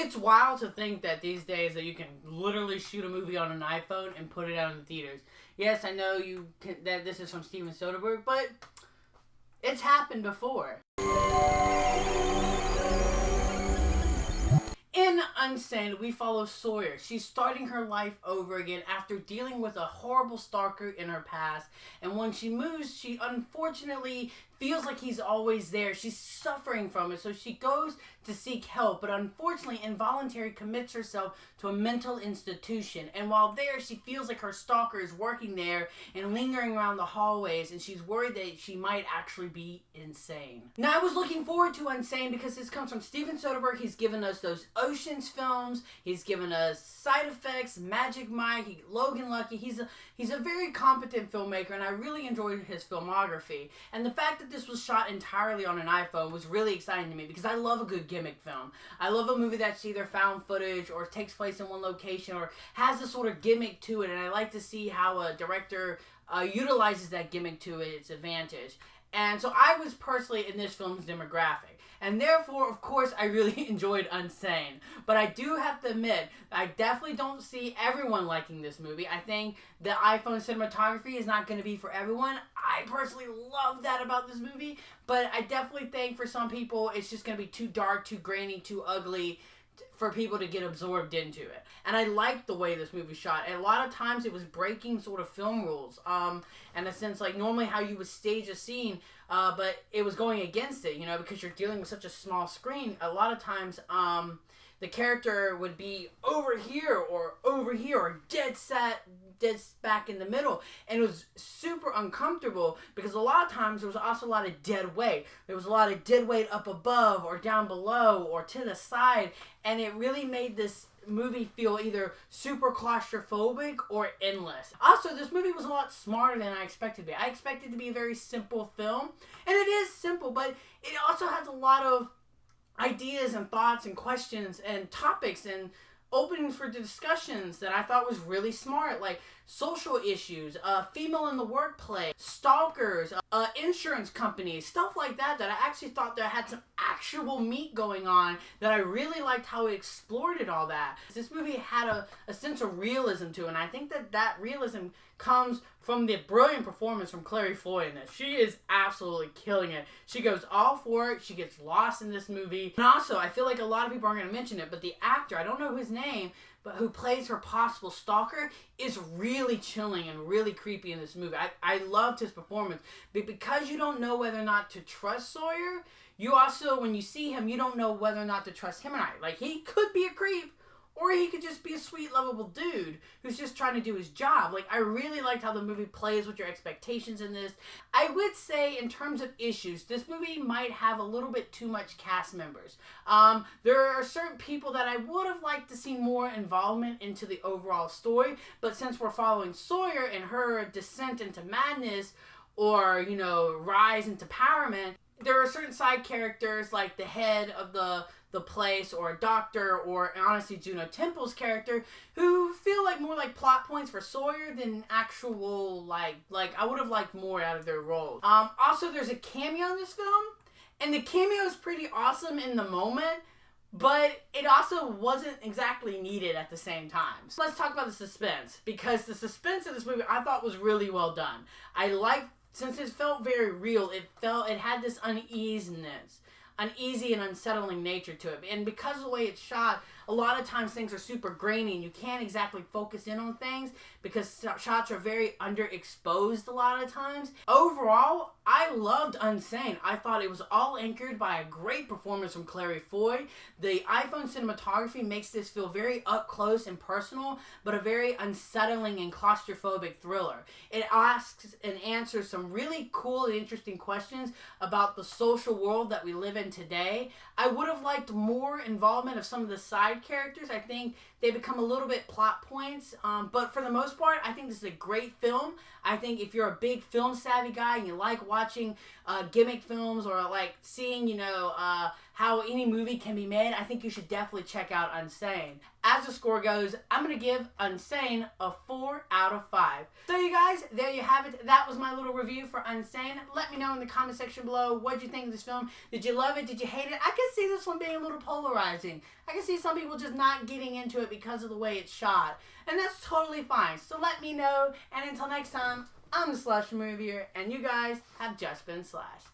It's wild to think that these days that you can literally shoot a movie on an iPhone and put it out in the theaters. Yes, I know that this is from Steven Soderbergh, but it's happened before. In Unsane, we follow Sawyer. She's starting her life over again after dealing with a horrible stalker in her past. And when she moves, she unfortunately feels like he's always there. She's suffering from it, so she goes to seek help, but unfortunately involuntarily commits herself to a mental institution. And while there, she feels like her stalker is working there and lingering around the hallways, and she's worried that she might actually be insane. Now, I was looking forward to Unsane because this comes from Steven Soderbergh. He's given us those Ocean's films. He's given us Side Effects, Magic Mike, Logan Lucky. He's a very competent filmmaker, and I really enjoyed his filmography. And the fact that this was shot entirely on an iPhone was really exciting to me because I love a good gimmick film. I love a movie that's either found footage or takes place in one location or has a sort of gimmick to it, and I like to see how a director utilizes that gimmick to its advantage. And so I was personally in this film's demographic. And therefore, of course, I really enjoyed Unsane. But I do have to admit, I definitely don't see everyone liking this movie. I think the iPhone cinematography is not going to be for everyone. I personally love that about this movie. But I definitely think for some people, it's just going to be too dark, too grainy, too ugly for people to get absorbed into it. And I liked the way this movie shot. And a lot of times it was breaking sort of film rules. In a sense, like normally how you would stage a scene, but it was going against it, you know, because you're dealing with such a small screen. A lot of times, the character would be over here or dead back in the middle, and it was super uncomfortable because a lot of times there was also a lot of dead weight. There was a lot of dead weight up above or down below or to the side, and it really made this movie feel either super claustrophobic or endless. Also, this movie was a lot smarter than I expected it to be. I expected it to be a very simple film, and it is simple, but it also has a lot of ideas and thoughts and questions and topics and openings for discussions that I thought was really smart, like social issues, female in the workplace, stalkers, insurance companies, stuff like that I actually thought that had some actual meat going on, that I really liked how it explored it, all that. This movie had a sense of realism to it, and I think that realism comes from the brilliant performance from Clary Foy in this. She is absolutely killing it. She goes all for it. She gets lost in this movie. And also, I feel like a lot of people aren't going to mention it, but the actor, I don't know his name, but who plays her possible stalker, is really chilling and really creepy in this movie. I loved his performance. But because you don't know whether or not to trust Sawyer, you also, when you see him, you don't know whether or not to trust him or not. Like, he could be a creep, or he could just be a sweet, lovable dude who's just trying to do his job. Like, I really liked how the movie plays with your expectations in this. I would say, in terms of issues, this movie might have a little bit too much cast members. There are certain people that I would have liked to see more involvement into the overall story, but since we're following Sawyer and her descent into madness, or, you know, rise into empowerment, there are certain side characters, like the head of the place, or a doctor, or honestly Juno Temple's character, who feel like more like plot points for Sawyer than actual, like I would have liked more out of their roles. Also, there's a cameo in this film, and the cameo is pretty awesome in the moment, but it also wasn't exactly needed at the same time. So let's talk about the suspense, because the suspense of this movie I thought was really well done. I liked, since it felt very real, it had this uneasy and unsettling nature to it. And because of the way it's shot, a lot of times things are super grainy and you can't exactly focus in on things because shots are very underexposed a lot of times. Overall, I loved Unsane. I thought it was all anchored by a great performance from Clary Foy. The iPhone cinematography makes this feel very up close and personal, but a very unsettling and claustrophobic thriller. It asks and answers some really cool and interesting questions about the social world that we live in today. I would have liked more involvement of some of the side characters. I think they become a little bit plot points, but for the most part, I think this is a great film. I think if you're a big film savvy guy and you like watching gimmick films, or like seeing, you know, how any movie can be made, I think you should definitely check out Unsane. As the score goes, I'm going to give Unsane a 4 out of 5. So you guys, there you have it. That was my little review for Unsane. Let me know in the comment section below, what did you think of this film? Did you love it? Did you hate it? I can see this one being a little polarizing. I can see some people just not getting into it because of the way it's shot. And that's totally fine. So let me know. And until next time, I'm the Slasher Movie, and you guys have just been slashed.